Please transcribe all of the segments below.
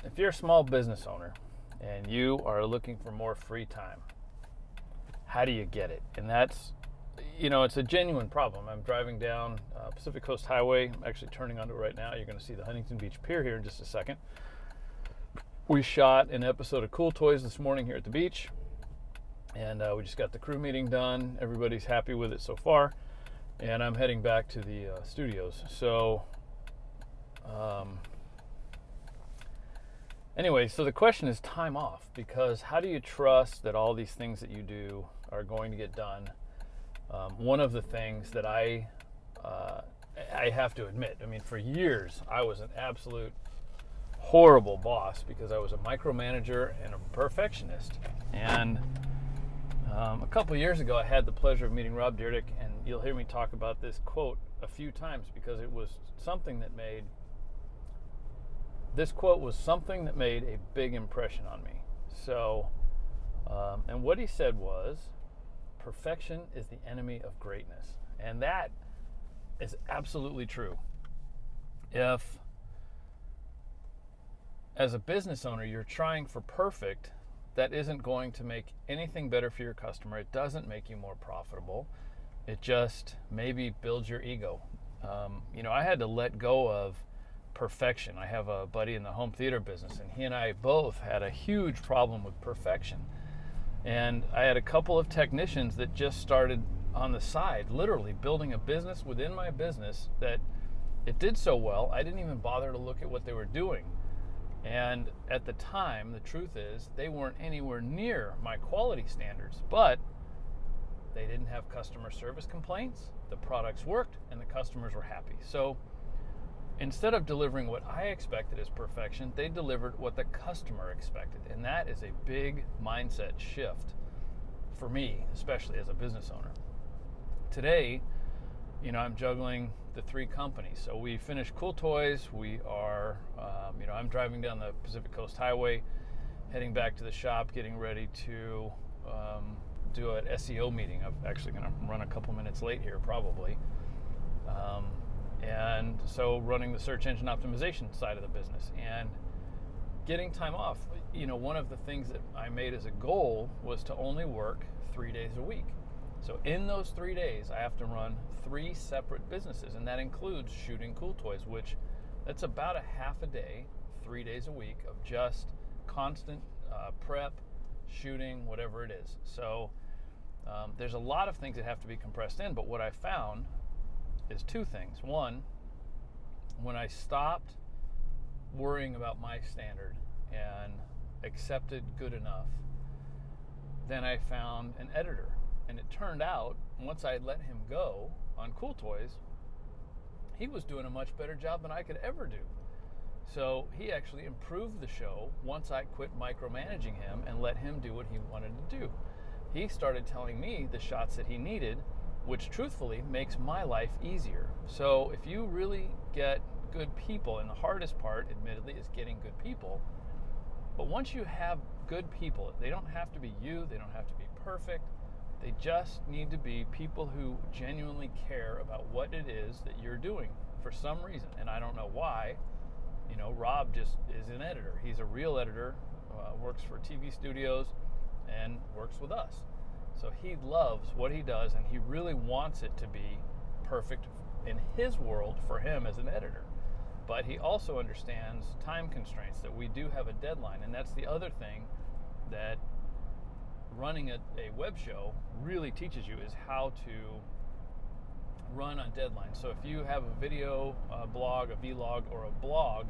if you're a small business owner and you are looking for more free time, how do you get it? And that's, it's a genuine problem. I'm driving down Pacific Coast Highway. I'm actually turning onto it right now. You're going to see the Huntington Beach Pier here in just a second. We shot an episode of Cool Toys this morning here at the beach, and we just got the crew meeting done. Everybody's happy with it so far, and I'm heading back to the studios. So anyway, so the question is time off, because how do you trust that all these things that you do are going to get done? One of the things that I have to admit, for years I was an absolute horrible boss because I was a micromanager and a perfectionist. And a couple years ago, I had the pleasure of meeting Rob Dyrdek, and you'll hear me talk about this quote a few times because it was something that made a big impression on me. So, and what he said was, perfection is the enemy of greatness. And that is absolutely true. If, as a business owner, you're trying for perfect, that isn't going to make anything better for your customer. It doesn't make you more profitable. It just maybe builds your ego. I had to let go of perfection. I have a buddy in the home theater business, and he and I both had a huge problem with perfection. And I had a couple of technicians that just started on the side, literally building a business within my business that it did so well, I didn't even bother to look at what they were doing. And at the time, the truth is, they weren't anywhere near my quality standards, but they didn't have customer service complaints, the products worked, and the customers were happy. So instead of delivering what I expected as perfection, they delivered what the customer expected. And that is a big mindset shift for me, especially as a business owner. Today, I'm juggling the 3 companies. So we finished Cool Toys. We are, I'm driving down the Pacific Coast Highway, heading back to the shop, getting ready to do an SEO meeting. I'm actually going to run a couple minutes late here, probably. And so running the search engine optimization side of the business and getting time off. One of the things that I made as a goal was to only work 3 days a week. So in those 3 days, I have to run 3 separate businesses, and that includes shooting Cool Toys, which that's about a half a day, 3 days a week of just constant prep, shooting, whatever it is. So there's a lot of things that have to be compressed in, but what I found is 2 things. One, when I stopped worrying about my standard and accepted good enough, then I found an editor. And it turned out, once I let him go on Cool Toys, he was doing a much better job than I could ever do. So he actually improved the show once I quit micromanaging him and let him do what he wanted to do. He started telling me the shots that he needed, which truthfully makes my life easier. So if you really get good people, and the hardest part, admittedly, is getting good people, but once you have good people, they don't have to be you, they don't have to be perfect, they just need to be people who genuinely care about what it is that you're doing for some reason. And I don't know why. Rob just is an editor. He's a real editor, works for TV studios, and works with us. So he loves what he does, and he really wants it to be perfect in his world for him as an editor. But he also understands time constraints, that we do have a deadline. And that's the other thing that running a web show really teaches you, is how to run on deadlines. So if you have a video blog, a vlog, or a blog,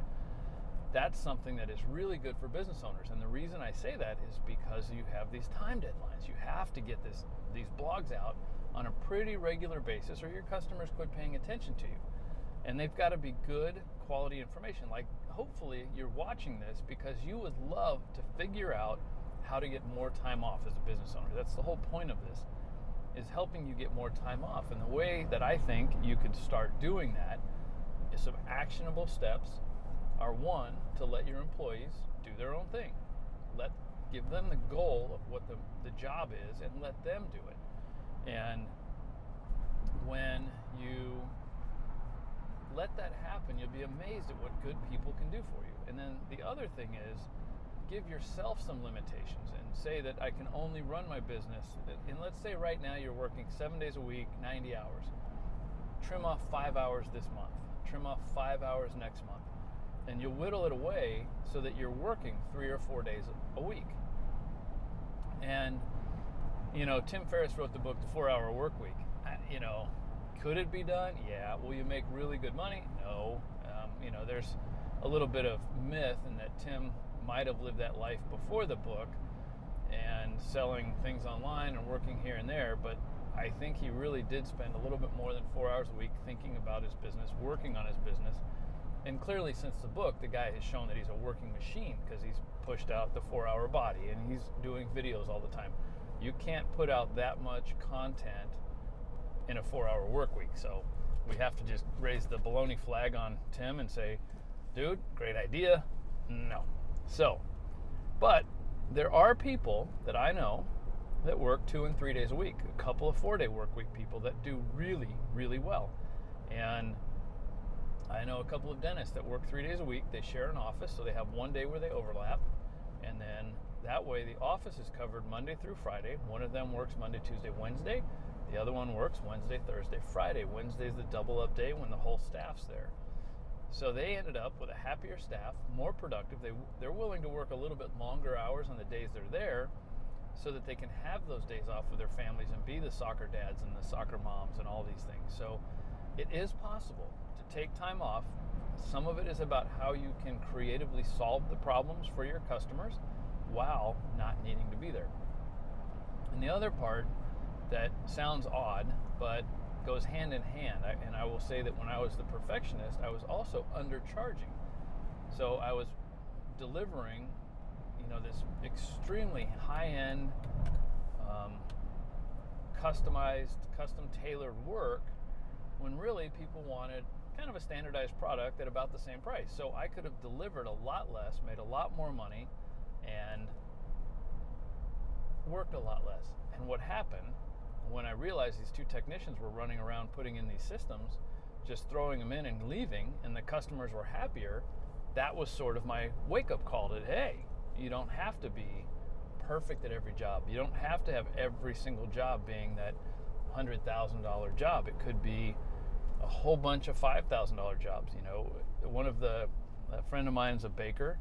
that's something that is really good for business owners. And the reason I say that is because you have these time deadlines. You have to get these blogs out on a pretty regular basis, or your customers quit paying attention to you. And they've got to be good quality information. Like, hopefully you're watching this because you would love to figure out how to get more time off as a business owner. That's the whole point of this, is helping you get more time off. And the way that I think you could start doing that is some actionable steps are, one, to let your employees do their own thing. Give them the goal of what the job is, and let them do it. And when you let that happen, you'll be amazed at what good people can do for you. And then the other thing is, give yourself some limitations and say that I can only run my business. And let's say right now you're working 7 days a week, 90 hours. Trim off 5 hours this month. Trim off 5 hours next month. And you'll whittle it away so that you're working 3 or 4 days a week. And, Tim Ferriss wrote the book, The 4-Hour Work Week. Could it be done? Yeah. Will you make really good money? No. There's a little bit of myth in that Tim might have lived that life before the book and selling things online and working here and there, but I think he really did spend a little bit more than 4 hours a week thinking about his business, working on his business. And clearly since the book, the guy has shown that he's a working machine because he's pushed out the 4-hour body and he's doing videos all the time. You can't put out that much content in a 4-hour work week. So we have to just raise the baloney flag on Tim and say, dude, great idea. No. So, but there are people that I know that work 2 and 3 days a week, a couple of 4-day work week people that do really, really well. And I know a couple of dentists that work 3 days a week. They share an office, so they have one day where they overlap. And then that way the office is covered Monday through Friday. One of them works Monday, Tuesday, Wednesday. The other one works Wednesday, Thursday, Friday. Wednesday's the double up day when the whole staff's there. So they ended up with a happier staff, more productive. They're willing to work a little bit longer hours on the days they're there so that they can have those days off with their families and be the soccer dads and the soccer moms and all these things. So it is possible to take time off. Some of it is about how you can creatively solve the problems for your customers while not needing to be there. And the other part that sounds odd, but goes hand in hand, and I will say that when I was the perfectionist, I was also undercharging. So I was delivering, this extremely high-end, customized, custom-tailored work, when really people wanted kind of a standardized product at about the same price. So I could have delivered a lot less, made a lot more money, and worked a lot less. And what happened when I realized these two technicians were running around putting in these systems, just throwing them in and leaving, and the customers were happier, that was sort of my wake-up call that, hey, you don't have to be perfect at every job. You don't have to have every single job being that $100,000 job. It could be a whole bunch of $5,000 jobs. A friend of mine is a baker,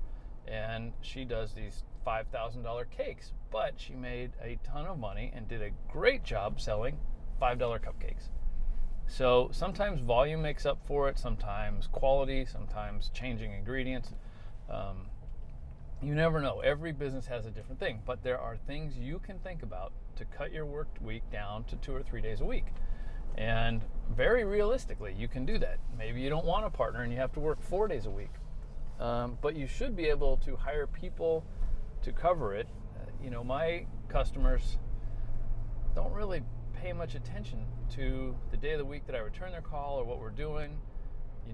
and she does these $5,000 cakes, but she made a ton of money and did a great job selling $5 cupcakes. So sometimes volume makes up for it, sometimes quality, sometimes changing ingredients. You never know. Every business has a different thing, but there are things you can think about to cut your work week down to 2 or 3 days a week. And very realistically, you can do that. Maybe you don't want a partner and you have to work 4 days a week. But you should be able to hire people to cover it. My customers don't really pay much attention to the day of the week that I return their call or what we're doing.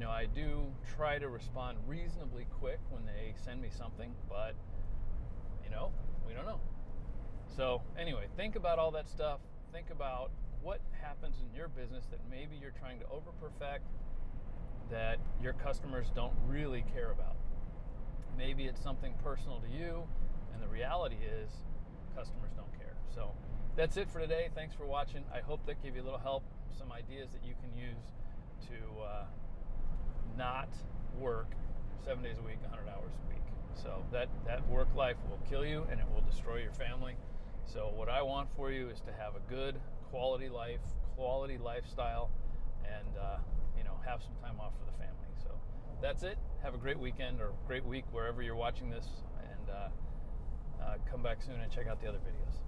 I do try to respond reasonably quick when they send me something, but, we don't know. So anyway, think about all that stuff. Think about what happens in your business that maybe you're trying to over-perfect, that your customers don't really care about. Maybe it's something personal to you, and the reality is customers don't care. So that's it for today. Thanks for watching. I hope that gave you a little help, some ideas that you can use to not work 7 days a week, 100 hours a week. So that work life will kill you and it will destroy your family. So what I want for you is to have a good quality life, quality lifestyle, and have some time off for the family. So that's it. Have a great weekend or great week wherever you're watching this, and come back soon and check out the other videos.